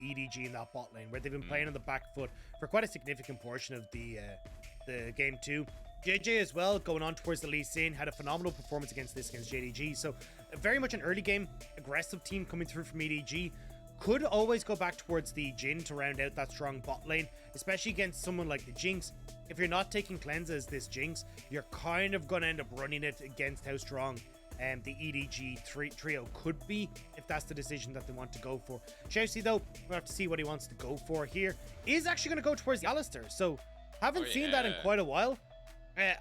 EDG in that bot lane, where they've been playing on the back foot for quite a significant portion of the game too. Jiejie as well, going on towards the Lee Sin, had a phenomenal performance against JDG. So very much an early game aggressive team coming through from EDG. Could always go back towards the Jhin to round out that strong bot lane, especially against someone like the Jinx. If you're not taking cleanse as this Jinx, you're kind of going to end up running it against how strong the EDG trio could be, if that's the decision that they want to go for. ShiauC, though, we'll have to see what he wants to go for here. Is actually going to go towards the Alistar, so haven't seen that in quite a while.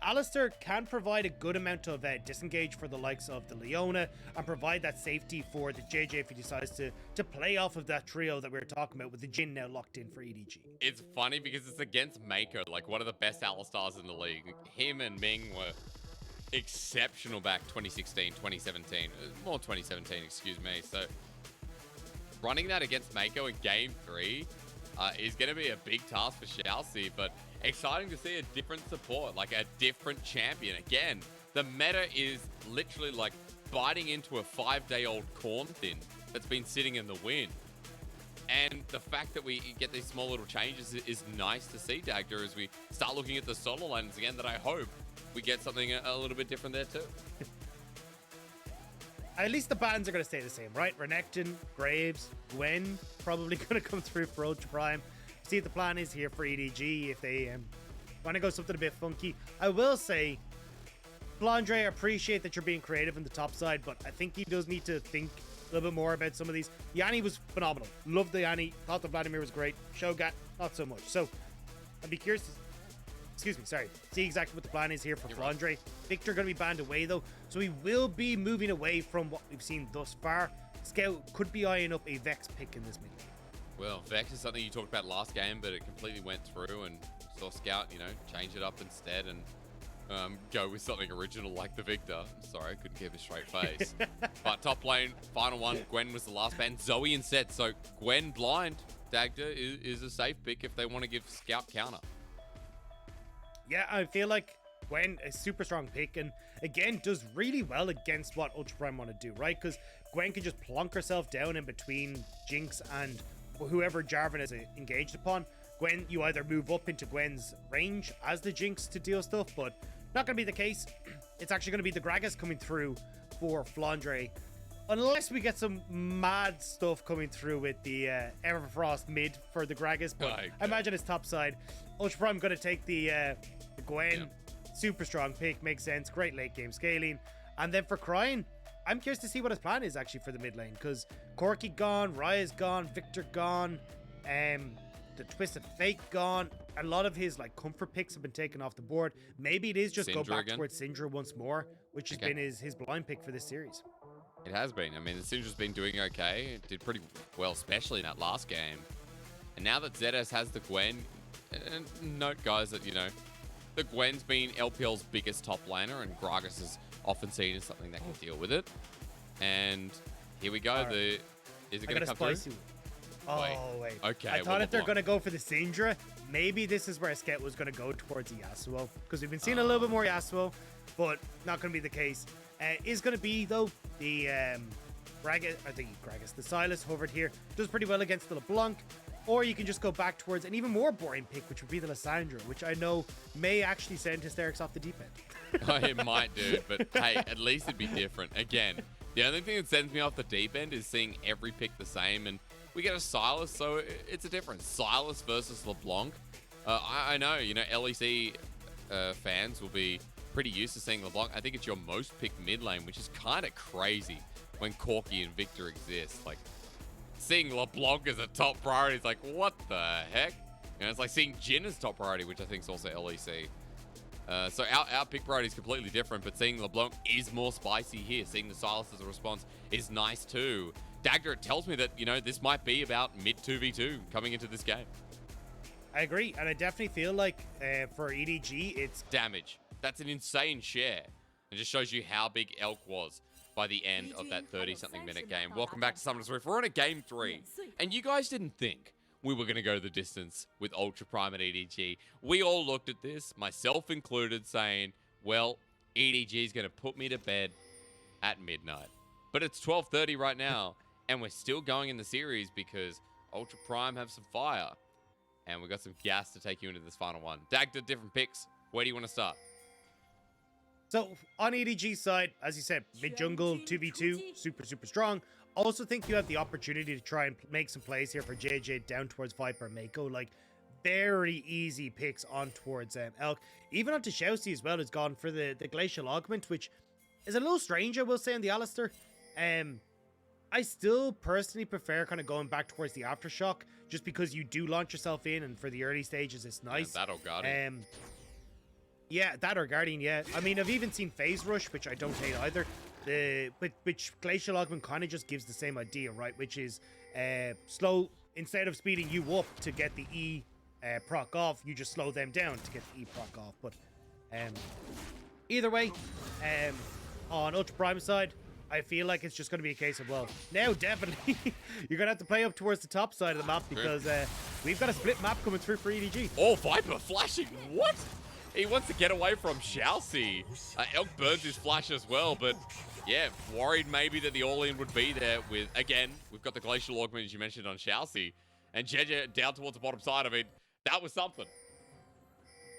Alistar can provide a good amount of disengage for the likes of the Leona and provide that safety for the Jiejie if he decides to play off of that trio that we were talking about with the Jhin now locked in for EDG. It's funny because it's against Meiko, like one of the best Alistars in the league. Him and Ming were exceptional back 2016, 2017, more 2017, excuse me. So running that against Meiko in game 3 is going to be a big task for ShiauC, but exciting to see a different support, like a different champion. Again, the meta is literally like biting into a 5-day-old corn thin that's been sitting in the wind. And the fact that we get these small little changes is nice to see, Dagda, as we start looking at the solo lanes again, that I hope we get something a little bit different there too. At least the bans are going to stay the same, right? Renekton, Graves, Gwen, probably going to come through for Ultra Prime. See what the plan is here for EDG if they want to go something a bit funky. I will say, Flandre, I appreciate that you're being creative in the top side, but I think he does need to think a little bit more about some of these. Yanni was phenomenal. Loved the Yanni. Thought the Vladimir was great. Cho'gath, not so much. So I'd be curious to see exactly what the plan is here for Flandre. Viktor going to be banned away though, so he will be moving away from what we've seen thus far. Scout could be eyeing up a Vex pick in this mid lane. Well, Vex is something you talked about last game, but it completely went through, and saw Scout, change it up instead and go with something original like the Viktor. I'm sorry, I couldn't keep a straight face. But top lane, final one, Gwen was the last ban. Zoe instead, so Gwen blind, Dagda is a safe pick if they want to give Scout counter. Yeah, I feel like Gwen, a super strong pick, and again, does really well against what Ultra Prime want to do, right? Because Gwen can just plonk herself down in between Jinx and whoever Jarvan is engaged upon. Gwen, you either move up into Gwen's range as the Jinx to deal stuff, but not going to be the case. It's actually going to be the Gragas coming through for Flandre, unless we get some mad stuff coming through with the Everfrost mid for the Gragas, but I imagine it's top side. Ultra Prime going to take the Gwen. Super strong pick, makes sense. Great late game scaling. And then for Cryin, I'm curious to see what his plan is actually for the mid lane, because Corki gone, Raya's gone, Viktor gone, the Twisted Fate gone. A lot of his comfort picks have been taken off the board. Maybe it is just Syndra go back towards Syndra once more, which has been his blind pick for this series. It has been. I mean, the Syndra's been doing okay. It did pretty well, especially in that last game. And now that ZS has the Gwen, and note, guys, that, the Gwen's been LPL's biggest top laner, and Gragas is often seen as something that can deal with it. And here we go. Right. Is it going to come through? Oh, wait. Okay. I thought if they're going to go for the Syndra, maybe this is where Scout was going to go towards the Yasuo, because we've been seeing a little bit more Yasuo, but not going to be the case. Is going to be, though, the Gragas, the Silas hovered here, does pretty well against the LeBlanc. Or you can just go back towards an even more boring pick, which would be the Lissandra, which I know may actually send Hysterics off the deep end. It might, dude, but hey, at least it'd be different. Again, the only thing that sends me off the deep end is seeing every pick the same, and we get a Silas, so it's a difference. Silas versus LeBlanc. I know, LEC fans will be pretty used to seeing LeBlanc. I think it's your most picked mid lane, which is kind of crazy when Corki and Viktor exist. Seeing LeBlanc as a top priority is like, what the heck? It's like seeing Jhin as top priority, which I think is also LEC. So our pick priority is completely different, but seeing LeBlanc is more spicy here. Seeing the Silas as a response is nice too. Dagda, it tells me that, this might be about mid 2v2 coming into this game. I agree, and I definitely feel like for EDG, it's damage. That's an insane share. It just shows you how big Elk was by the end of that 30-something minute game. Welcome back to Summoner's Rift. We're on a game 3, and you guys didn't think we were going to go the distance with Ultra Prime at EDG. We all looked at this, myself included, saying, well, EDG is going to put me to bed at midnight. But it's 12:30 right now, and we're still going in the series because Ultra Prime have some fire. And we got some gas to take you into this final one. Dagda, different picks. Where do you want to start? So on EDG side, as you said, mid jungle 2v2, super strong. Also think you have the opportunity to try and make some plays here for Jiejie down towards Viper Meiko. Like very easy picks on towards Elk. Even onto ShiauC as well has gone for the glacial augment, which is a little strange, I will say, on the Alistair. I still personally prefer kind of going back towards the Aftershock, just because you do launch yourself in, and for the early stages, it's nice. Yeah, that or Guardian. Yeah, that or Guardian, yeah. I mean, I've even seen Phase Rush, which I don't hate either. Which Glacial Augment kind of just gives the same idea, right? Which is slow, instead of speeding you up to get the E proc off, you just slow them down to get the E proc off. But either way, on Ultra Prime side, I feel like it's just going to be a case of, well, now definitely you're going to have to play up towards the top side of the map, because we've got a split map coming through for EDG. Oh, Viper flashing. What? He wants to get away from ShiauC. Elk burns his flash as well, but yeah, worried maybe that the all-in would be there with, again, we've got the Glacial Augment, as you mentioned, on ShiauC, and Jiejie down towards the bottom side of it. That was something.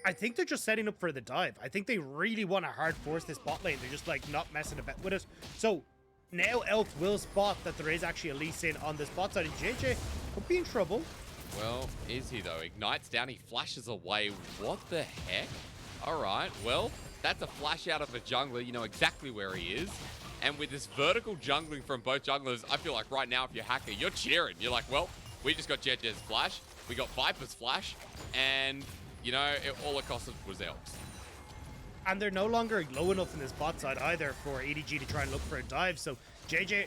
I think they're just setting up for the dive. I think they really want to hard force this bot lane. They're just like not messing about with it. So now Elk will spot that there is actually a Lee Sin on this bot side, and Jiejie could be in trouble. Well, is he though? Ignites down, he flashes away. What the heck? All right, well, that's a flash out of a jungler. You know exactly where he is. And with this vertical jungling from both junglers, I feel like right now, if you're Hacker, you're cheering. You're like, well, we just got Jiejie's flash. We got Viper's flash. And, you know, all it cost was Elks. And they're no longer low enough in this bot side either for EDG to try and look for a dive. So Jiejie,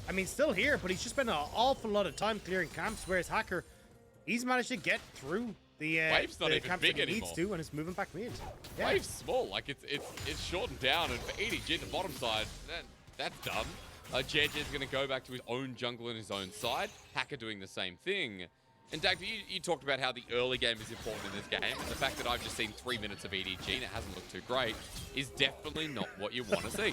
I mean, still here, but he's just spent an awful lot of time clearing camps, whereas Hacker, he's managed to get through the Wave's not even camps big that he anymore. needs to, and it's moving back mid. Yeah. Wave's small, like it's shortened down, and for EDG, the bottom side, that's done. Jiejie's going to go back to his own jungle and his own side. Hacker doing the same thing. And Dagda, you talked about how the early game is important in this game, and the fact that I've just seen 3 minutes of EDG and it hasn't looked too great is definitely not what you want to see.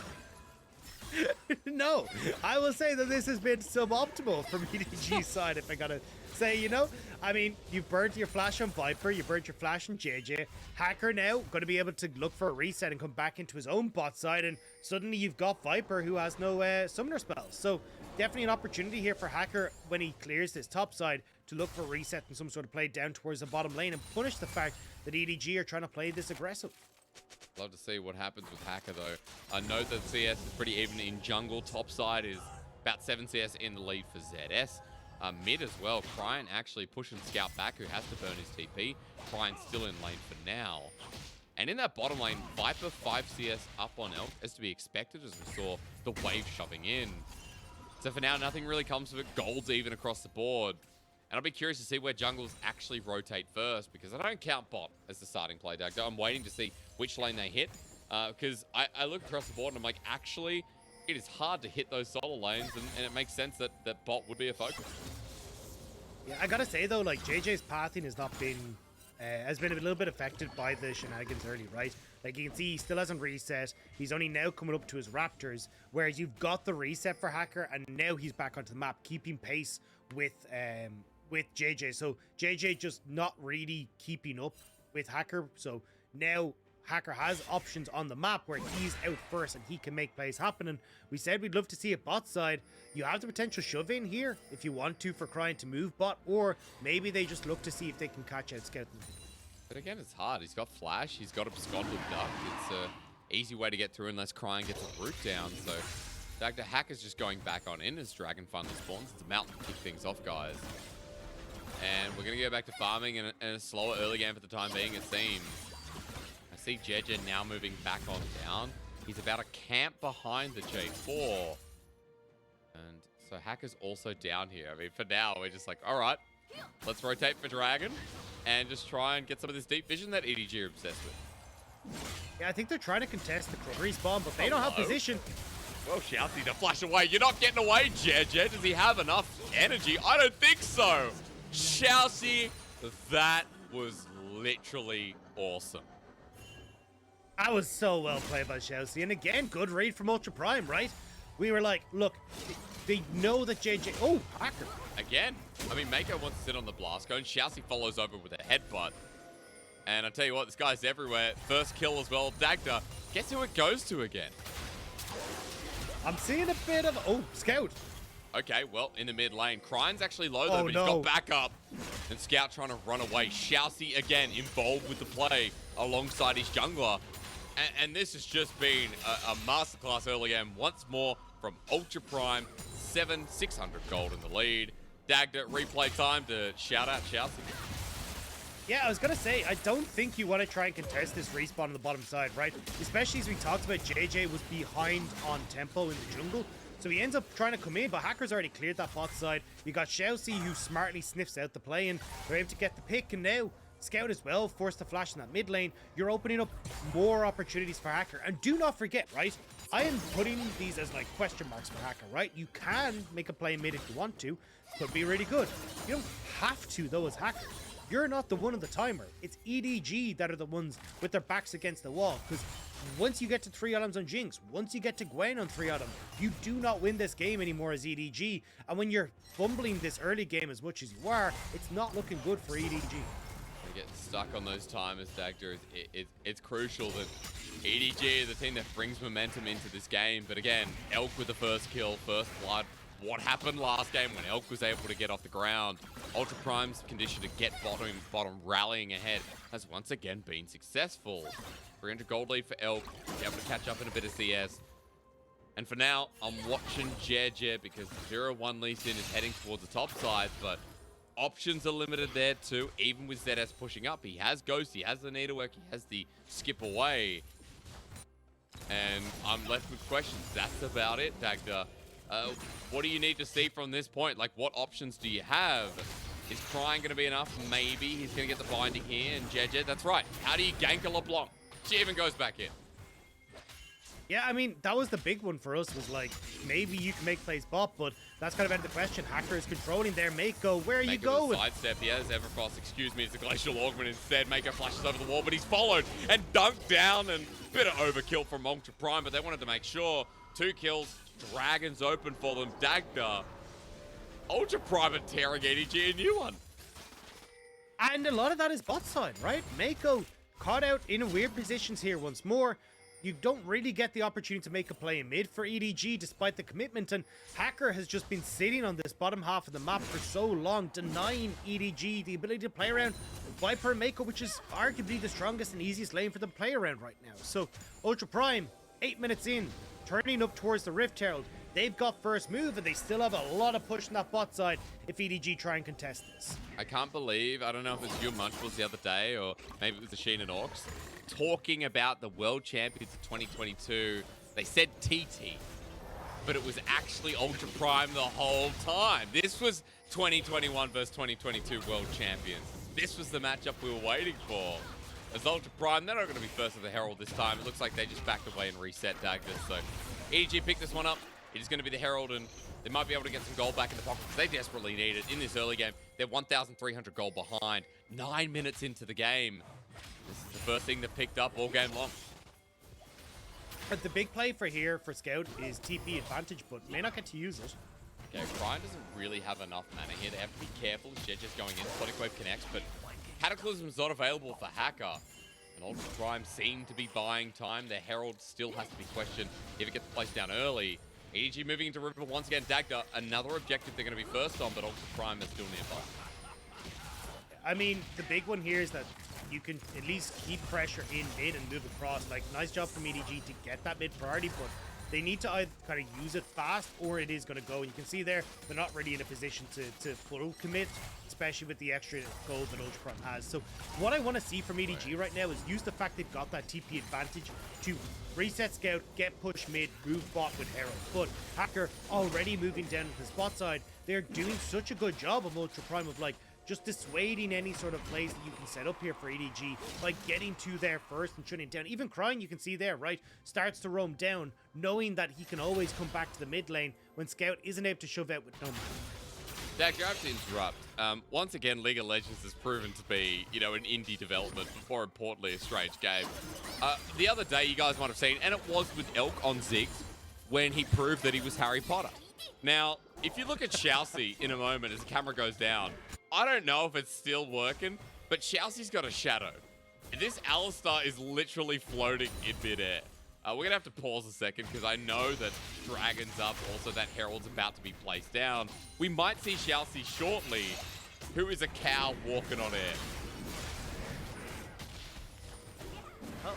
No, I will say that this has been suboptimal from EDG's side, if I gotta say, you know. I mean, you've burnt your flash on Viper, you burnt your flash on Jiejie. Hacker now going to be able to look for a reset and come back into his own bot side, and suddenly you've got Viper who has no summoner spells. So definitely an opportunity here for Hacker when he clears this top side to look for a reset and some sort of play down towards the bottom lane and punish the fact that EDG are trying to play this aggressive. Love to see what happens with Hacker, though. I know that CS is pretty even in jungle. Top side is about 7 CS in the lead for ZS. Mid as well. Cryin actually pushing Scout back, who has to burn his TP. Cryin still in lane for now. And in that bottom lane, Viper 5 CS up on Elk, as to be expected, as we saw the wave shoving in. So for now, nothing really comes of it. Gold's even across the board. And I'll be curious to see where jungles actually rotate first, because I don't count bot as the starting play, Dagda. I'm waiting to see which lane they hit, because I look across the board and I'm like, actually, it is hard to hit those solo lanes, and it makes sense that bot would be a focus. Yeah, I gotta say though, like JJ's pathing has not been, has been a little bit affected by the shenanigans early, right? Like you can see, he still hasn't reset. He's only now coming up to his Raptors, whereas you've got the reset for Hacker, and now he's back onto the map, keeping pace with Jiejie. So Jiejie just not really keeping up with Hacker. So now Hacker has options on the map where he's out first and he can make plays happen. And we said we'd love to see a bot side. You have the potential shove in here if you want to for Cryin to move bot, or maybe they just look to see if they can catch out Scout. But again, it's hard. He's got flash. He's got abscond with duck. It's an easy way to get through unless Cryin gets a root down. So Dagda Hacker's just going back on in as Dragon finally spawns. It's a mountain to kick things off, guys. And we're going to go back to farming and a slower early game for the time being, it seems. I see Jiejie now moving back on down. He's about to camp behind the J4. And so Hacker's also down here. I mean, for now, we're just like, all right, let's rotate for Dragon and just try and get some of this deep vision that EDG are obsessed with. Yeah, I think they're trying to contest the respawn, but they don't have position. Well, ShiauC to flash away. You're not getting away, Jiejie. Does he have enough energy? I don't think so. ShiauC, that was literally awesome. That was so well played by ShiauC. And again, good read from Ultra Prime, right? We were like, look, They know that Jiejie... Oh, Hacker. Again, I mean, Meiko wants to sit on the blast cone. ShiauC follows over with a headbutt. And I tell you what, this guy's everywhere. First kill as well. Dagda, guess who it goes to again? I'm seeing a bit of... Oh, Scout. Okay, well, in the mid lane. Cryin's actually low, though, Oh, but no. he's got backup. And Scout trying to run away. ShiauC, again, involved with the play alongside his jungler. And this has just been a masterclass early game. Once more from Ultra Prime. 600 gold in the lead. Dagda, replay time to shout out ShiauC. Yeah, I was going to say, I don't think you want to try and contest this respawn on the bottom side, right? Especially as we talked about, Jiejie was behind on tempo in the jungle. So he ends up trying to come in, but Hacker's already cleared that bot side. You got ShiauC, who smartly sniffs out the play, and they're able to get the pick. And now, Scout as well, forced to flash in that mid lane. You're opening up more opportunities for Hacker. And do not forget, right? I am putting these as like question marks for Hacker, right? You can make a play mid if you want to. Could be really good. You don't have to, though, as Hacker. You're not the one on the timer. It's EDG that are the ones with their backs against the wall. Because once you get to 3 items on Jinx, once you get to Gwen on 3 items, you do not win this game anymore as EDG. And when you're fumbling this early game as much as you are, it's not looking good for EDG. Getting stuck on those timers, Dagda, it's crucial that EDG is the team that brings momentum into this game. But again, Elk with the first kill, first blood. What happened last game when Elk was able to get off the ground? Ultra Prime's condition to get bottom rallying ahead has once again been successful. 300 gold lead for Elk, be able to catch up in a bit of CS. And for now, I'm watching Jiejie because 0-1 Lee Sin is heading towards the top side, but options are limited there too, even with ZS pushing up. He has Ghost, he has the Needlework, he has the Skip Away. And I'm left with questions. That's about it, Dagda. What do you need to see from this point? Like, what options do you have? Is Cryin going to be enough? Maybe. He's going to get the binding here, and Jiejie, that's right. How do you gank a LeBlanc? She even goes back in. Yeah, I mean, that was the big one for us, was like, maybe you can make plays bot, but that's kind of out of the question. Hacker is controlling there. Meiko, where are you going? Sidestep, he has Everfrost, excuse me, it's a Glacial Augment instead. Meiko flashes over the wall, but he's followed and dunked down, and a bit of overkill from Ultra Prime, but they wanted to make sure. 2 kills, Dragons open for them. Dagda, Ultra Prime are tearing EDG a new one. And a lot of that is bot side, right? Meiko caught out in weird positions here once more. You don't really get the opportunity to make a play in mid for EDG despite the commitment, and Hacker has just been sitting on this bottom half of the map for so long, denying EDG the ability to play around Viper and Meiko, which is arguably the strongest and easiest lane for them to play around right now. So Ultra Prime, 8 minutes in, turning up towards the Rift Herald. They've got first move, and they still have a lot of push on that bot side if EDG try and contest this. I can't believe, I don't know if it was you Munchbles the other day, or maybe it was the Sheen and Orcs, talking about the World Champions of 2022. They said TT, but it was actually Ultra Prime the whole time. This was 2021 versus 2022 World Champions. This was the matchup we were waiting for. As Ultra Prime, they're not going to be first at the Herald this time. It looks like they just backed away and reset Dagda. So EDG picked this one up. It is going to be the Herald, and they might be able to get some gold back in the pocket because they desperately need it in this early game. They're 1,300 gold behind. 9 minutes into the game. This is the first thing they picked up all game long. But the big play for here for Scout is TP advantage, but may not get to use it. Okay, Cryin doesn't really have enough mana here. They have to be careful as Jiejie's going in. Sonic Wave connects, but Cataclysm's not available for Hacker. And Ultra Prime seem to be buying time. The Herald still has to be questioned if it gets placed down early. EDG moving into River once again. Dagda, another objective they're going to be first on, but Ultra Prime is still nearby. I mean, the big one here is that you can at least keep pressure in mid and move across. Like, nice job from EDG to get that mid priority, but they need to either kind of use it fast or it is going to go. And you can see there, they're not really in a position to full commit, especially with the extra gold that Ultra Prime has. So what I want to see from EDG right now is use the fact they've got that TP advantage to reset Scout, get push mid, move bot with Herald. But Hacker already moving down to the spot side. They're doing such a good job of Ultra Prime of like just dissuading any sort of plays that you can set up here for EDG, like getting to there first and shutting down. Even Cryin, you can see there, right, starts to roam down, knowing that he can always come back to the mid lane when Scout isn't able to shove out with no mana. Dak, you have to interrupt. Once again, League of Legends has proven to be, you know, an indie development, but more importantly, a strange game. The other day, you guys might have seen, and it was with Elk on Ziggs, when he proved that he was Harry Potter. Now, if you look at ShiauC in a moment as the camera goes down, I don't know if it's still working, but ShiauC's got a shadow. This Alistar is literally floating in midair. We're going to have to pause a second because I know that Dragon's up. Also, that Herald's about to be placed down. We might see ShiauC shortly, who is a cow walking on air. Well,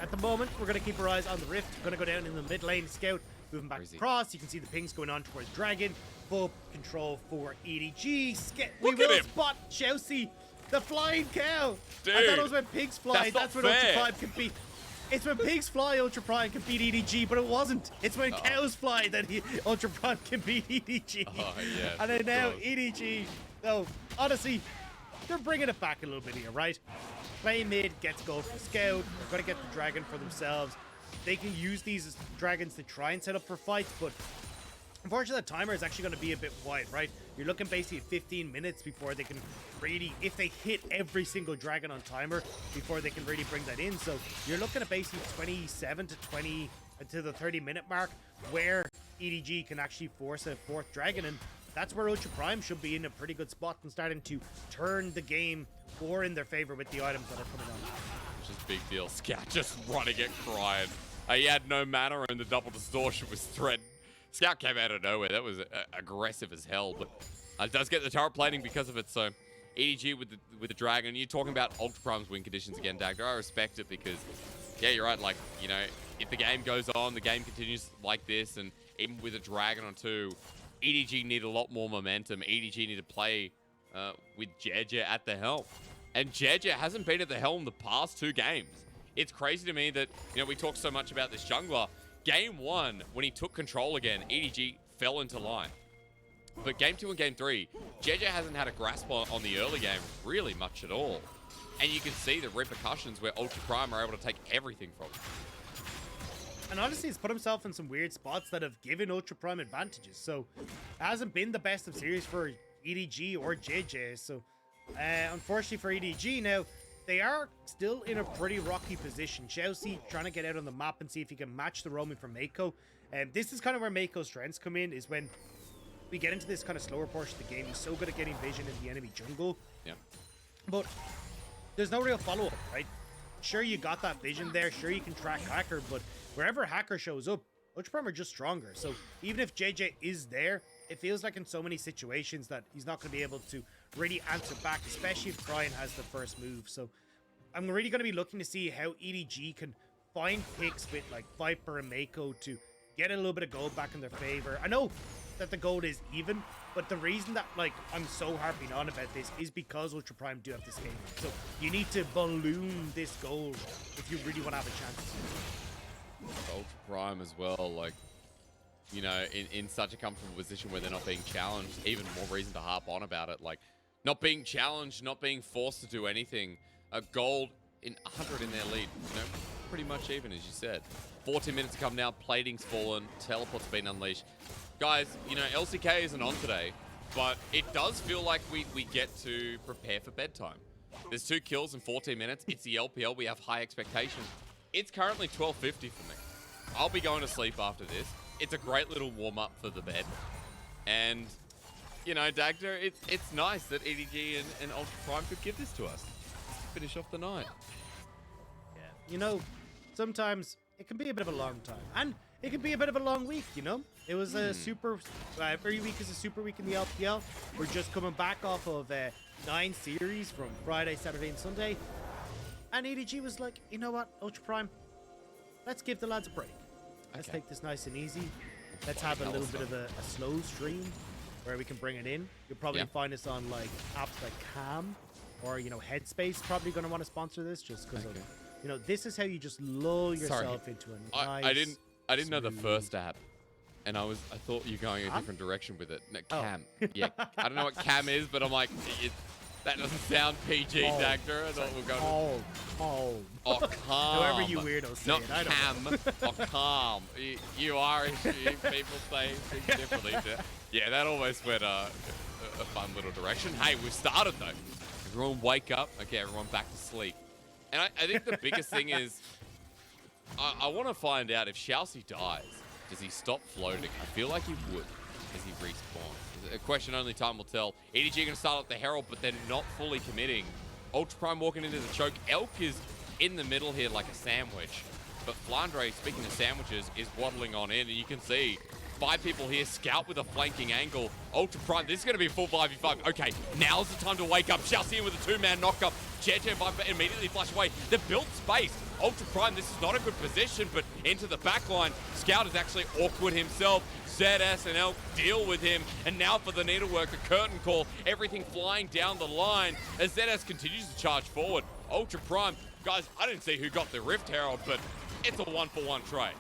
at the moment, we're going to keep our eyes on the Rift. Going to go down in the mid lane, Scout. Moving back across, you can see the pings going on towards Dragon. Full control for EDG. We will spot ShiauC, the flying cow. Dude, I thought it was when pigs fly. That's when fair. Ultra Prime can beat. It's when pigs fly, Ultra Prime can beat EDG, but it wasn't. It's when cows fly that Ultra Prime can beat EDG. Oh, yeah. And then now EDG. No, honestly, they're bringing it back a little bit here, right? Play mid, gets gold for Scout. They're going to get the dragon for themselves. They can use these as dragons to try and set up for fights, but unfortunately, the timer is actually going to be a bit wide, right? You're looking basically at 15 minutes before they can really, if they hit every single dragon on timer, before they can really bring that in. So you're looking at basically 27 to the 30-minute mark where EDG can actually force a fourth dragon, and that's where Ultra Prime should be in a pretty good spot and starting to turn the game more in their favor with the items that are coming on. Which is a big deal. Scout just running at Cryin. He had no mana and the double distortion was threatened. Scout came out of nowhere. That was aggressive as hell, but it does get the turret plating because of it. So EDG with the dragon. You're talking about Ultra Prime's win conditions again, Dagda. I respect it because, yeah, you're right. Like, you know, if the game goes on, the game continues like this, and even with a dragon or two, EDG need a lot more momentum. EDG need to play with Jiejie at the helm, and Jiejie hasn't been at the helm the past 2 games. It's crazy to me that, you know, we talk so much about this jungler. Game 1, when he took control again, EDG fell into line. But Game 2 and Game 3, Jiejie hasn't had a grasp on the early game really much at all. And you can see the repercussions where Ultra Prime are able to take everything from him. And honestly, he's put himself in some weird spots that have given Ultra Prime advantages. So it hasn't been the best of series for EDG or Jiejie. So unfortunately for EDG now, they are still in a pretty rocky position. ShiauC trying to get out on the map and see if he can match the roaming from Meiko. And this is kind of where Meiko's strengths come in, is when we get into this kind of slower portion of the game. He's so good at getting vision in the enemy jungle. Yeah. But there's no real follow-up, right? Sure, you got that vision there. Sure, you can track Hacker, but wherever Hacker shows up, Ultra Prime are just stronger. So even if Jiejie is there, it feels like in so many situations that he's not going to be able to really answer back, especially if Cryin has the first move. So I'm really going to be looking to see how EDG can find picks with like Viper and Meiko to get a little bit of gold back in their favor. I know that the gold is even, but the reason that like I'm so harping on about this is because Ultra Prime do have this game. So you need to balloon this gold if you really want to have a chance. Ultra Prime as well, like, you know, in such a comfortable position where they're not being challenged, even more reason to harp on about it. Like, not being challenged, not being forced to do anything. Gold in 100 in their lead, you know, pretty much even, as you said. 14 minutes to come now, plating's fallen, teleport's been unleashed. Guys, you know, LCK isn't on today, but it does feel like we get to prepare for bedtime. There's 2 kills in 14 minutes. It's the LPL. We have high expectations. It's currently 12:50 for me. I'll be going to sleep after this. It's a great little warm-up for the bed. And, you know, Dagda, it's nice that EDG and Ultra Prime could give this to us to finish off the night. Yeah. You know, sometimes it can be a bit of a long time. And it can be a bit of a long week, you know? It was a super... every week is a super week in the LPL. We're just coming back off of 9 series from Friday, Saturday, and Sunday. And EDG was like, you know what, Ultra Prime, let's give the lads a break. Let's take this nice and easy. Let's have a little bit of a slow stream where we can bring it in. You'll probably find us on like apps like Cam or, you know, Headspace. Probably going to want to sponsor this just because of, you know, this is how you just lull yourself into a nice... I didn't know the first app, and I thought you were going a different direction with it. No, Cam. Yeah, I don't know what Cam is, but I'm like, that doesn't sound PG, Dagda. I thought we're going. Oh, calm. However you weirdos say not it. I Cam. don't know. Calm. You are people say things differently. Yeah, that almost went a fun little direction. Hey, we've started though. Everyone wake up. Okay, everyone back to sleep. And I think the biggest thing is, I want to find out if ShiauC dies, Does he stop floating? I feel like he would as he respawns. A question only time will tell. EDG going to start up the Herald, but they're not fully committing. Ultra Prime walking into the choke. Elk is in the middle here like a sandwich. But Flandre, speaking of sandwiches, is waddling on in. And you can see 5 people here. Scout with a flanking angle. Ultra Prime, this is going to be a full 5v5. Okay, now's the time to wake up. ShiauC in with a 2-man knockup. Jiejie and Viper immediately flash away. They've built space. Ultra Prime, this is not a good position, but into the back line. Scout is actually awkward himself. ZS and Elk deal with him. And now for the needlework, a curtain call. Everything flying down the line as ZS continues to charge forward. Ultra Prime, guys, I didn't see who got the Rift Herald, but it's a 1-for-1 trade.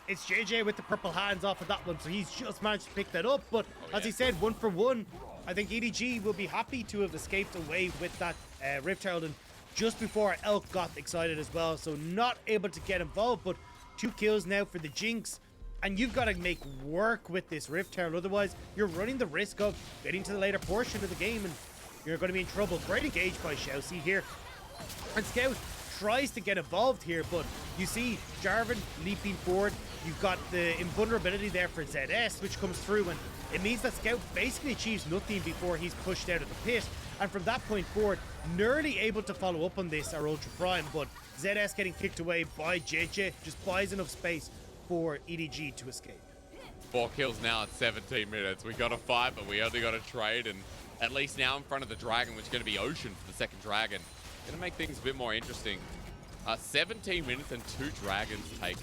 It's Jiejie with the purple hands off of that one, so he's just managed to pick that up. But as he said, 1-for-1. I think EDG will be happy to have escaped away with that Rift Herald, and just before Elk got excited as well, so not able to get involved. But 2 kills now for the Jinx, and you've got to make work with this Rift Herald, otherwise you're running the risk of getting to the later portion of the game and you're going to be in trouble. Great engage by ShiauC here, and Scout tries to get involved here, but you see Jarvan leaping forward. You've got the invulnerability there for ZS, which comes through, and it means that Scout basically achieves nothing before he's pushed out of the pit. And from that point forward, nearly able to follow up on this are Ultra Prime, but ZS getting kicked away by Jiejie just buys enough space for EDG to escape. 4 kills now at 17 minutes. We got a fight, but we only got a trade, and at least now in front of the dragon, which is going to be Ocean for the second dragon. Going to make things a bit more interesting. 17 minutes and 2 dragons taken.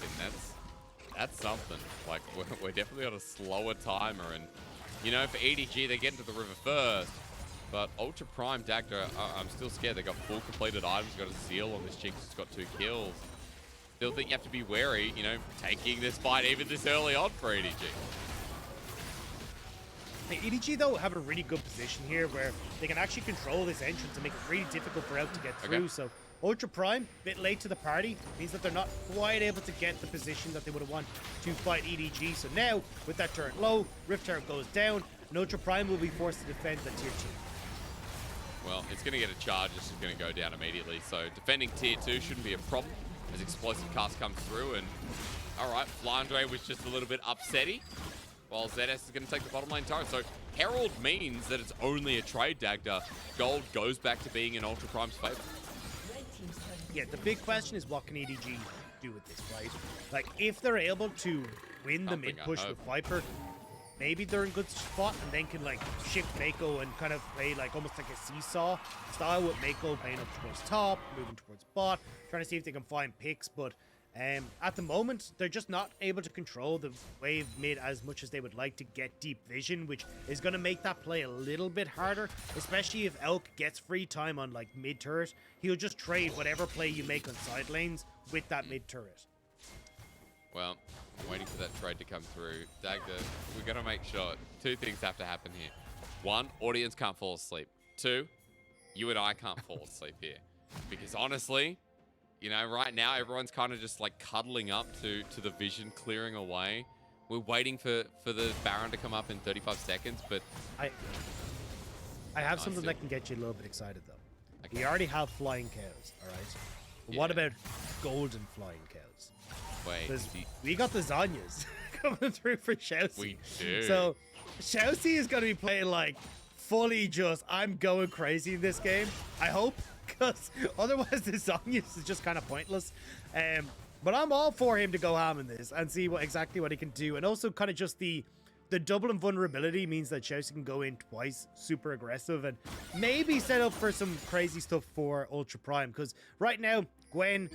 That's something. Like, we're definitely on a slower timer, and you know, for EDG, they get into the river first. But Ultra Prime Dagda, I'm still scared. They got full completed items, got a seal on this Jinx, it's got 2 kills. Still think you have to be wary, you know, taking this fight even this early on for EDG. Hey, EDG though have a really good position here where they can actually control this entrance and make it really difficult for Elk to get through. So Ultra Prime, a bit late to the party, means that they're not quite able to get the position that they would have wanted to fight EDG. So now, with that turret low, Rift Herald goes down, and Ultra Prime will be forced to defend the tier 2. Well, it's going to get a charge. It's just going to go down immediately. So defending tier 2 shouldn't be a problem as explosive cast comes through. And all right, Flandre was just a little bit upsetty, while ZS is going to take the bottom lane turret. So Herald means that it's only a trade, Dagda. Gold goes back to being in Ultra Prime's favor. Yeah, the big question is what can EDG do with this, right? Like, if they're able to win the mid push with Viper, maybe they're in good spot and then can like shift Meiko and kind of play like almost like a seesaw style with Meiko playing up towards top, moving towards bot, trying to see if they can find picks. But at the moment, they're just not able to control the wave mid as much as they would like to get deep vision, which is going to make that play a little bit harder, especially if Elk gets free time on like mid turret. He'll just trade whatever play you make on side lanes with that mid turret. Well, I'm waiting for that trade to come through. Dagda, we're going to make sure 2 things have to happen here. 1, audience can't fall asleep. 2, you and I can't fall asleep here. Because honestly, you know, right now everyone's kind of just like cuddling up to the vision clearing away. We're waiting for the Baron to come up in 35 seconds, but I have something that can get you a little bit excited though. Okay. We already have flying cows, all right? But what about golden flying cows? Wait, we got the Zanyas coming through for ShiauC. We do. So ShiauC is going to be playing like fully just, I'm going crazy in this game. I hope, because otherwise the Zanyas is just kind of pointless. But I'm all for him to go ham in this and see exactly what he can do. And also kind of just the double invulnerability means that ShiauC can go in twice, super aggressive, and maybe set up for some crazy stuff for Ultra Prime. Because right now, Gwen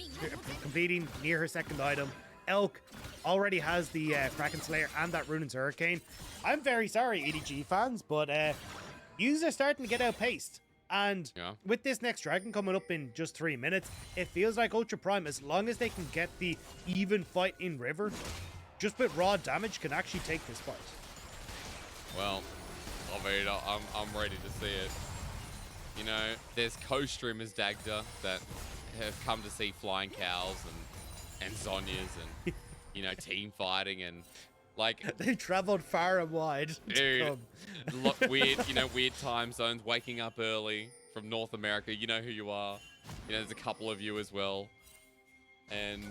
completing near her second item. Elk already has the Kraken Slayer and that Ruin's Hurricane. I'm very sorry, EDG fans, but yous are starting to get outpaced. And with this next dragon coming up in just 3 minutes, it feels like Ultra Prime, as long as they can get the even fight in River, just with raw damage, can actually take this fight. Well, I mean, I'm ready to see it. You know, there's co-streamers, Dagda, that have come to see flying cows and Zonyas and, you know, team fighting and, like... They traveled far and wide. Dude, weird time zones, waking up early from North America. You know who you are. You know, there's a couple of you as well. And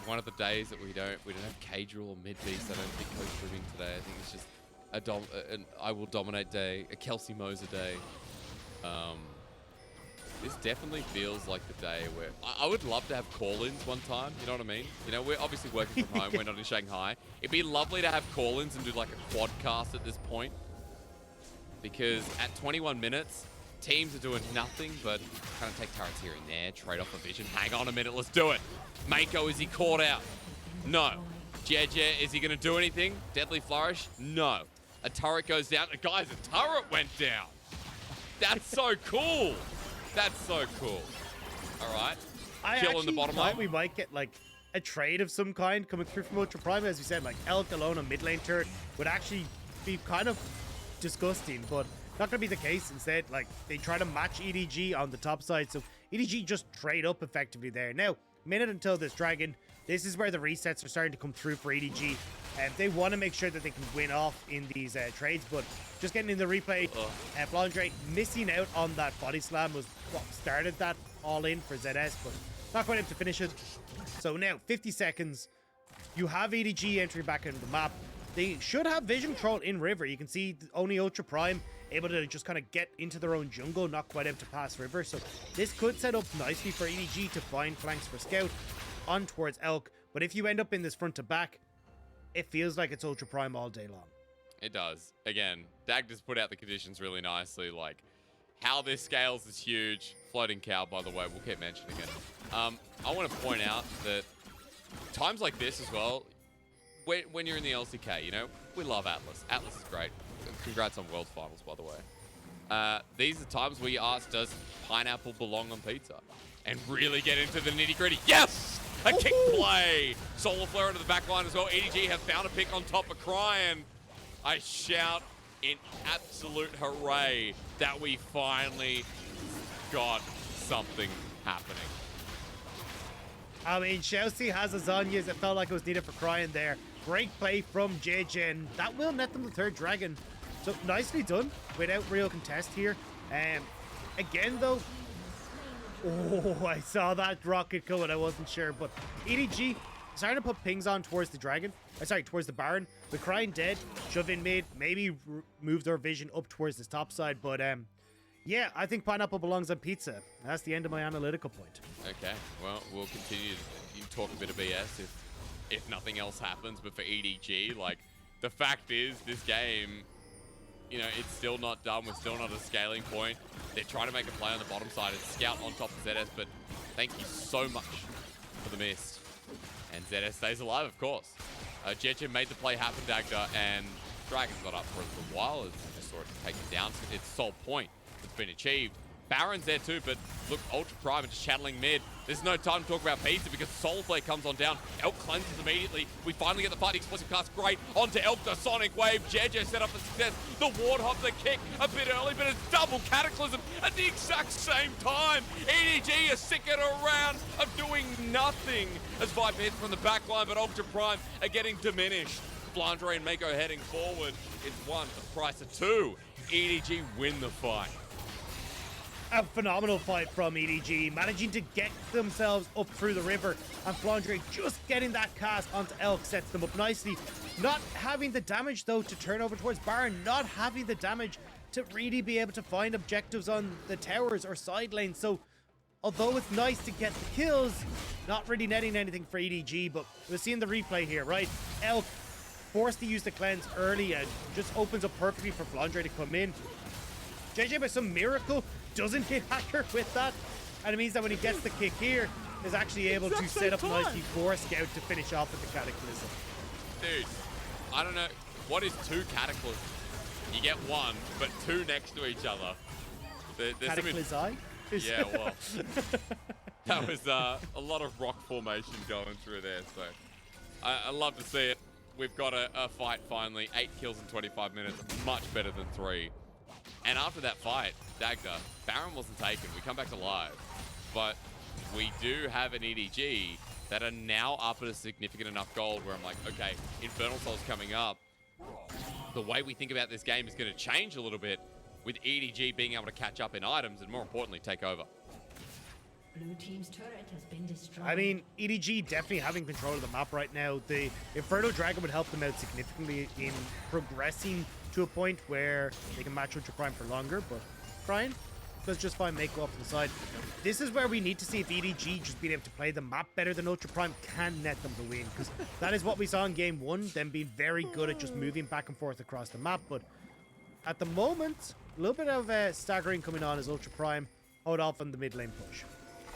one of the days that we don't have Cadril or mid beast. I don't think Coach Ribbing today. I think it's just an I will dominate day, a Kelsey Moser day. This definitely feels like the day where I would love to have call-ins one time. You know what I mean? You know, we're obviously working from home. We're not in Shanghai. It'd be lovely to have call-ins and do like a quadcast at this point, because at 21 minutes. Teams are doing nothing but kind of take turrets here and there, trade off a vision. Hang on a minute, let's do it. Meiko, is he caught out? No. Jiejie, is he going to do anything? Deadly Flourish? No. A turret goes down. Guys, a turret went down. That's so cool. That's so cool. All right. Kill in the bottom lane. We might get like a trade of some kind coming through from Ultra Prime. As we said, like Elk alone on mid lane turret would actually be kind of disgusting, but not going to be the case. Instead, like, they try to match EDG on the top side, so EDG just trade up effectively there. Now, minute until this dragon, this is where the resets are starting to come through for EDG, and they want to make sure that they can win off in these trades, but just getting in the replay, Flandre missing out on that body slam was what started that all in for ZS, but not quite able to finish it. So now, 50 seconds, you have EDG entering back into the map. They should have vision control in river. You can see only Ultra Prime able to just kind of get into their own jungle, not quite able to pass river. So this could set up nicely for EDG to find flanks for Scout on towards Elk. But if you end up in this front to back, it feels like it's Ultra Prime all day long. It does. Again, Dagda's put out the conditions really nicely. Like, how this scales is huge. Floating cow, by the way, we'll keep mentioning it. I want to point out that times like this as well, when you're in the LCK, you know, we love Atlas. Atlas is great. Congrats on World Finals, by the way. These are times where you ask, does pineapple belong on pizza? And really get into the nitty-gritty. Yes! A kick play! Solar Flare into the back line as well. EDG have found a pick on top of Cryin. I shout in absolute hooray that we finally got something happening. I mean, ShiauC has a Zhonya's. It felt like it was needed for Cryin there. Great play from Jiejie, and that will net them the third dragon. So nicely done without real contest here. Again though, oh, I saw that rocket coming. I wasn't sure, but EDG starting to put pings on towards the dragon. Sorry, towards the Baron. With Cryin dead, shove in mid, maybe move their vision up towards this top side. But yeah, I think pineapple belongs on pizza. That's the end of my analytical point. Okay, well, we'll continue to talk a bit of BS if nothing else happens. But for EDG, like, the fact is, this game, you know, it's still not done. We're still not at a scaling point. They're trying to make a play on the bottom side. It's Scout on top of ZS, but thank you so much for the mist. And ZS stays alive, of course. Jiejie made the play happen, Dagda, and Dragon got up for a little while. It's just sort of taken down. It's sole point that's been achieved. Baron's there too, but look, Ultra Prime just channeling mid. There's no time to talk about pizza because Soul Flare comes on down. Elk cleanses immediately. We finally get the fight. Explosive cast, great. Onto Elk, the Sonic Wave. Jiejie set up for success. The Ward Hop, the kick a bit early, but it's double Cataclysm at the exact same time. EDG is sick at a round of doing nothing as Viper hits from the back line, but Ultra Prime are getting diminished. Flandre and Meiko heading forward. It's one for the price of two. EDG win the fight. A phenomenal fight from EDG, managing to get themselves up through the river, and Flandre just getting that cast onto Elk sets them up nicely. Not having the damage though to turn over towards Baron, not having the damage to really be able to find objectives on the towers or side lanes. So although it's nice to get the kills, not really netting anything for EDG, but we're seeing the replay here, right? Elk forced to use the cleanse early and just opens up perfectly for Flandre to come in. Jiejie, by some miracle, doesn't hit Hacker with that, and it means that when he gets the kick here, is actually able to set up nicely for Scout to finish off with the Cataclysm. Dude, I don't know, what is two Cataclysms? You get one, but two next to each other. Cataclysm? Yeah, well, that was a lot of rock formation going through there, so I love to see it. We've got a fight finally, 8 kills in 25 minutes, much better than 3. And after that fight, Dagda, Baron wasn't taken. We come back to live. But we do have an EDG that are now up at a significant enough goal where I'm like, okay, Infernal Soul's coming up. The way we think about this game is going to change a little bit with EDG being able to catch up in items and more importantly, take over. Blue team's turret has been destroyed. I mean, EDG definitely having control of the map right now. The Infernal Dragon would help them out significantly in progressing to a point where they can match Ultra Prime for longer, but Cryin does just find Meiko off to the side. This is where we need to see if EDG just being able to play the map better than Ultra Prime can net them the win, because that is what we saw in game 1, them being very good at just moving back and forth across the map. But at the moment, a little bit of staggering coming on as Ultra Prime hold off on the mid lane push.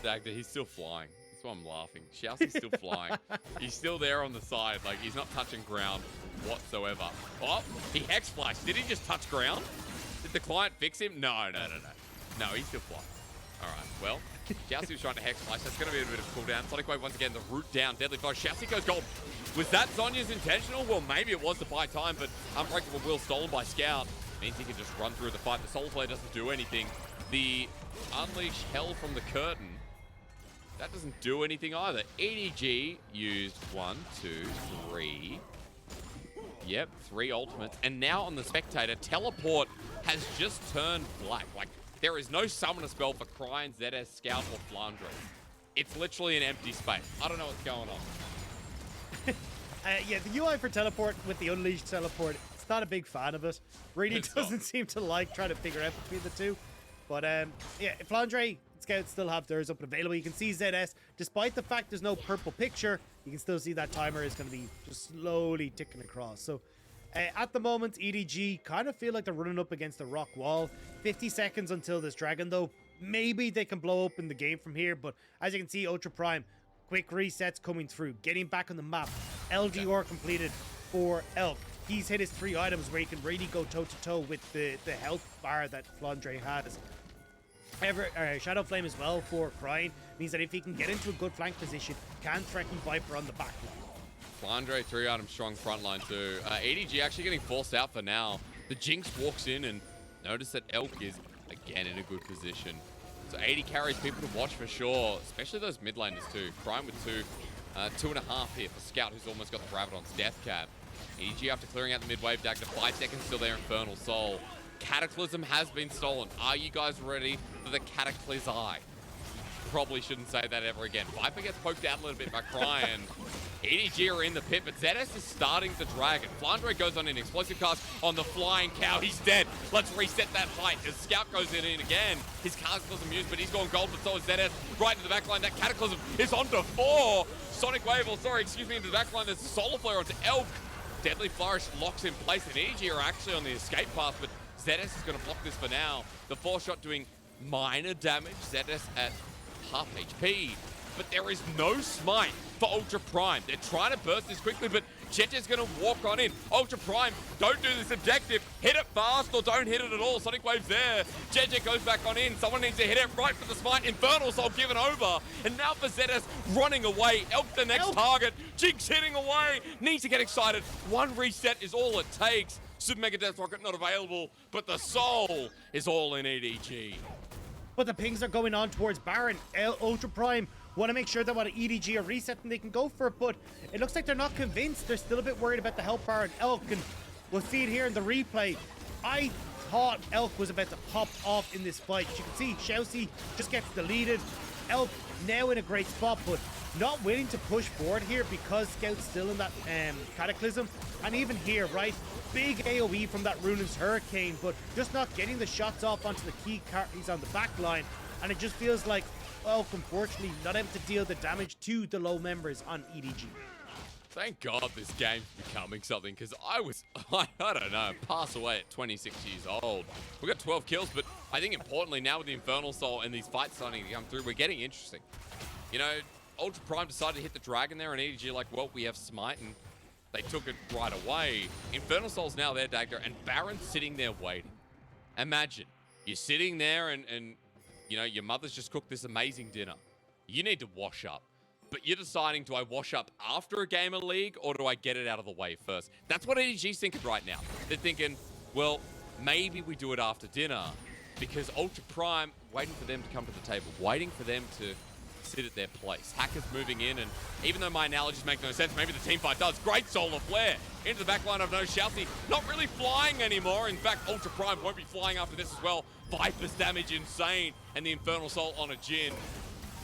Dagda, he's still flying. That's why I'm laughing. ShiauC's still flying. He's still there on the side. Like, he's not touching ground whatsoever. Oh, he hex flashed. Did he just touch ground? Did the client fix him? No. No, he's still flying. All right, well, ShiauC was trying to hex flash. That's going to be a bit of a cooldown. Sonic Wave once again, the root down, deadly flash. ShiauC goes gold. Was that Zhonya's intentional? Well, maybe it was to buy time, but Unbreakable Will stolen by Scout means he can just run through the fight. The Soul Flare doesn't do anything. The Unleash Hell from the Curtain, that doesn't do anything either. EDG used 1, 2, 3. Yep, 3 ultimates. And now on the Spectator, Teleport has just turned black. Like, there is no summoner spell for Cryin, ZS, Scout, or Flandre. It's literally an empty space. I don't know what's going on. Yeah, the UI for Teleport with the Unleashed Teleport, it's not a big fan of it. Really doesn't seem to like trying to figure out between the two. But yeah, Flandre, Scouts still have theirs up and available. You can see ZS, despite the fact there's no purple picture, you can still see that timer is going to be just slowly ticking across. So at the moment, EDG kind of feel like they're running up against the rock wall. 50 seconds until this dragon, though. Maybe they can blow up in the game from here, but as you can see, Ultra Prime, quick resets coming through, getting back on the map. LDR completed for Elk. He's hit his 3 items where he can really go toe-to-toe with the health bar that Flandre has. However, Shadow Flame as well for Cryin means that if he can get into a good flank position, can threaten Viper on the back line. Flandre, 3-item strong front line too. EDG actually getting forced out for now. The Jinx walks in and notice that Elk is again in a good position. So 80 carries people to watch for sure, especially those mid laners too. Cryin with 2.5 here for Scout, who's almost got the Rabbit on Death Cap. EDG after clearing out the mid wave, Dagda 5 seconds still there, Infernal Soul. Cataclysm has been stolen. Are you guys ready for the Cataclysm? Probably shouldn't say that ever again. Viper gets poked out a little bit by Cryin. EDG are in the pit, but ZS is starting the dragon. Flandre goes on an explosive cast on the flying cow. He's dead. Let's reset that height as Scout goes in again. His Cataclysm used, but he's gone gold, but so is ZS. Right into the backline. That Cataclysm is onto 4. Sonic Wave, into the backline. There's a Solar Flare onto Elk. Deadly Flourish locks in place, and EDG are actually on the escape path, but ZS is going to block this for now. The 4-shot doing minor damage. ZS at half HP. But there is no smite for Ultra Prime. They're trying to burst this quickly, but Jiejie's going to walk on in. Ultra Prime, don't do this objective. Hit it fast or don't hit it at all. Sonic Wave's there. Jiejie goes back on in. Someone needs to hit it right for the smite. Infernal Soul given over. And now for ZS running away. Elk the next target. Jinx hitting away. Needs to get excited. 1 reset is all it takes. Super Mega Death Rocket not available, but the soul is all in EDG. But the pings are going on towards Baron. Ultra Prime want to make sure that when EDG are resetting, they can go for it, but it looks like they're not convinced. They're still a bit worried about the health bar and Elk, and we'll see it here in the replay. I thought Elk was about to pop off in this fight. As you can see, ShiauC just gets deleted. Elk now in a great spot, but not willing to push forward here because Scout's still in that Cataclysm. And even here, right, big AoE from that Runaan's Hurricane, but just not getting the shots off onto the key carries on the back line. And it just feels like, well, unfortunately, not able to deal the damage to the low members on EDG. Thank God this game's becoming something, because I don't know, pass away at 26 years old. We got 12 kills, but I think importantly now with the Infernal Soul and these fights starting to come through, we're getting interesting. You know, Ultra Prime decided to hit the dragon there, and EDG like, well, we have Smite, and they took it right away. Infernal Soul's now there, Dagda, and Baron's sitting there waiting. Imagine, you're sitting there and you know, your mother's just cooked this amazing dinner. You need to wash up. But you're deciding, do I wash up after a game of League, or do I get it out of the way first? That's what EDG's thinking right now. They're thinking, well, maybe we do it after dinner, because Ultra Prime, waiting for them to come to the table, waiting for them to sit at their place. Hackers moving in, and even though my analogies make no sense, maybe the team fight does. Great Solar Flare into the back line of ShiauC. Not really flying anymore. In fact, Ultra Prime won't be flying after this as well. Viper's damage insane, and the Infernal Soul on a Jin.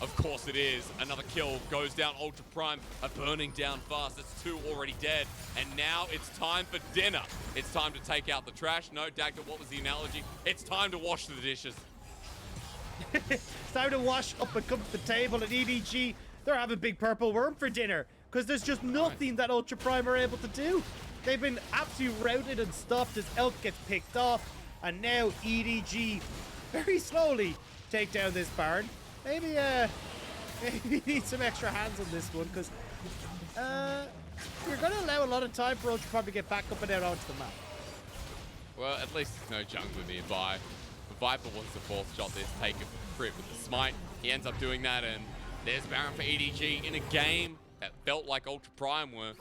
Of course it is. Another kill goes down Ultra Prime, burning down fast. That's 2 already dead. And now it's time for dinner. It's time to take out the trash. No, Dagda, what was the analogy? It's time to wash the dishes. It's time to wash up and come to the table at EDG. They're having big purple worm for dinner because there's just nothing that Ultra Prime are able to do. They've been absolutely routed and stopped as Elk gets picked off. And now EDG very slowly take down this Baron. Maybe need some extra hands on this one because you're going to allow a lot of time for Ultra Prime to get back up and out onto the map. Well, at least there's no jungler nearby. Viper wants to fourth shot this, take it crit with the smite. He ends up doing that, and there's Baron for EDG in a game that felt like Ultra Prime were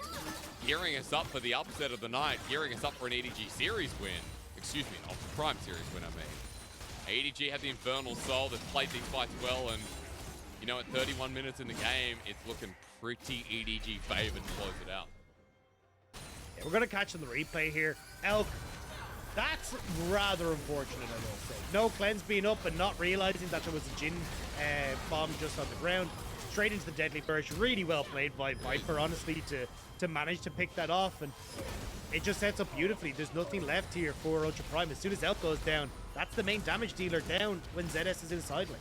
gearing us up for the upset of the night, gearing us up for an EDG series win. Excuse me, an Ultra Prime series win, I mean. EDG had the Infernal Soul, they've played these fights well, and you know, at 31 minutes in the game, it's looking pretty EDG favored to close it out. Yeah, we're going to catch on the replay here. Elk, that's rather unfortunate, I will say. No cleanse being up and not realizing that there was a Jin bomb just on the ground. Straight into the deadly burst. Really well played by Viper, honestly, to manage to pick that off. And it just sets up beautifully. There's nothing left here for Ultra Prime. As soon as Elk goes down, that's the main damage dealer down when ZS is inside lane.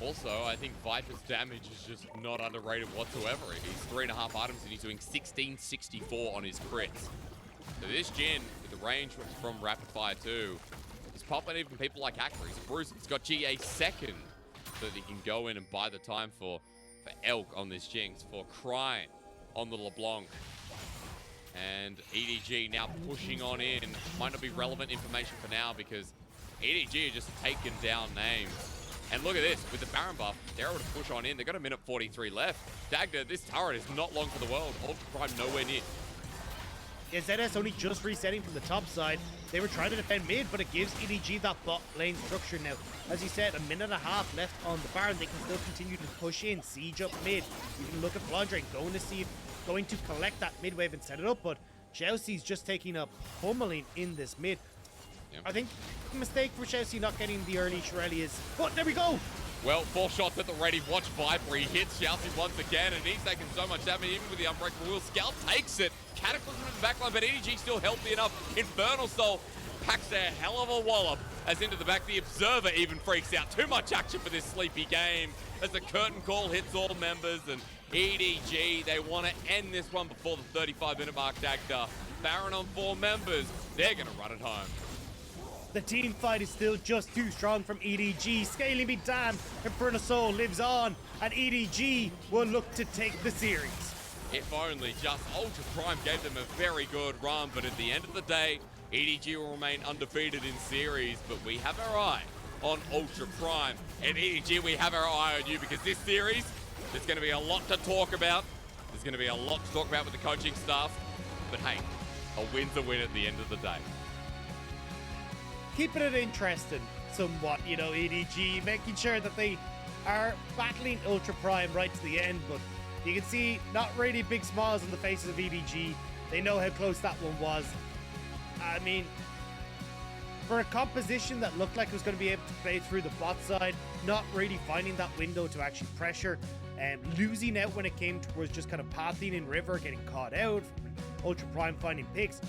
Also, I think Viper's damage is just not underrated whatsoever. He's 3.5 items and he's doing 1664 on his crits. So this Jin, with the range from Rapid Fire 2, is popping even people like Hacker. He's a bruiser. He's got Jiejie second, so that he can go in and buy the time for Elk on this Jinx, for Cryin on the LeBlanc. And EDG now pushing on in. Might not be relevant information for now because EDG are just taking down names. And look at this, with the Baron buff, they're able to push on in. They've got 1:43 left. Dagda, this turret is not long for the world. Ultra Prime nowhere near. Yeah, ZS only just resetting from the top side. They were trying to defend mid, but it gives EDG that bot lane structure now. As you said, 1.5 minutes left on the Baron. They can still continue to push in, siege up mid. You can look at Flandre going to collect that mid wave and set it up, but ShiauC's just taking a pummeling in this mid. Yep. I think the mistake for ShiauC not getting the early Shirley is... Oh, there we go! Well, 4 shots at the ready. Watch Viper. He hits ShiauC once again, and he's taking so much damage, even with the Unbreakable Will. Scout takes it. Cataclysm in the backline, but EDG still healthy enough. Infernal Soul packs a hell of a wallop as into the back. The Observer even freaks out. Too much action for this sleepy game as the curtain call hits all members, and EDG, they want to end this one before the 35-minute mark. Dagda, Baron on 4 members. They're going to run it home. The team fight is still just too strong from EDG. Scaling be damned, Infernal Soul lives on, and EDG will look to take the series. If only just Ultra Prime gave them a very good run, but at the end of the day, EDG will remain undefeated in series, but we have our eye on Ultra Prime. And EDG, we have our eye on you because this series, there's going to be a lot to talk about. There's going to be a lot to talk about with the coaching staff. But hey, a win's a win at the end of the day. Keeping it interesting somewhat, you know, EDG, making sure that they are battling Ultra Prime right to the end, but you can see not really big smiles on the faces of EDG. They know how close that one was. I mean, for a composition that looked like it was going to be able to play through the bot side, not really finding that window to actually pressure, and losing out when it came towards just kind of pathing in river, getting caught out, Ultra Prime finding picks.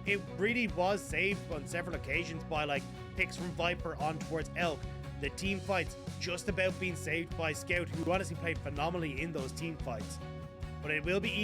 It really was saved on several occasions by like picks from Viper on towards Elk. The team fights just about being saved by Scout, who honestly played phenomenally in those team fights. But it will be